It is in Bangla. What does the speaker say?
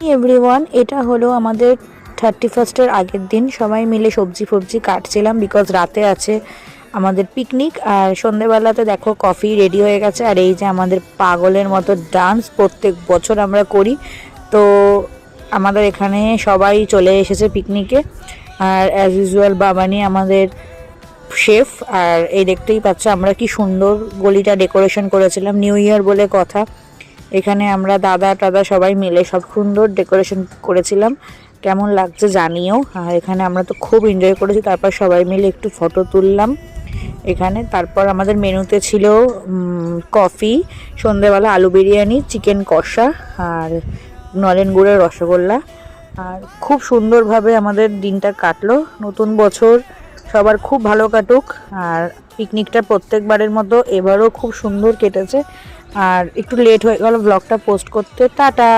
এভরিওয়ান, এটা হলো আমাদের 31st-এর আগের দিন। সবাই মিলে সবজি ফবজি কাটছিলাম, বিকজ রাতে আছে আমাদের পিকনিক। আর সন্ধেবেলাতে দেখো কফি রেডি হয়ে গেছে। আর এই যে আমাদের পাগলের মতো ডান্স প্রত্যেক বছর আমরা করি, তো আমাদের এখানে সবাই চলে এসেছে পিকনিকে। আর অ্যাজ ইউজুয়াল বাবানি আমাদের শেফ। আর এই দেখতেই পাচ্ছ আমরা কি সুন্দর গলিটা ডেকোরেশন করেছিলাম, নিউ ইয়ার বলে কথা। এখানে আমরা দাদা টাদা সবাই মিলে সব সুন্দর ডেকোরেশন করেছিলাম, কেমন লাগছে জানিও। আর এখানে আমরা তো খুব এনজয় করেছি। তারপর সবাই মিলে একটু ফটো তুললাম এখানে। তারপর আমাদের মেনুতে ছিল কফি, সন্ধেবেলা আলু বিরিয়ানি, চিকেন কষা আর নলেন গুড়ের রসগোল্লা। আর খুব সুন্দরভাবে আমাদের দিনটা কাটলো। নতুন বছর সবার খুব ভালো কাটুক। আর পিকনিকটা প্রত্যেকবারের মতো এবারও খুব সুন্দর কেটেছে। আর একটু লেট হয়ে গেল ব্লগটা পোস্ট করতে। টাটা।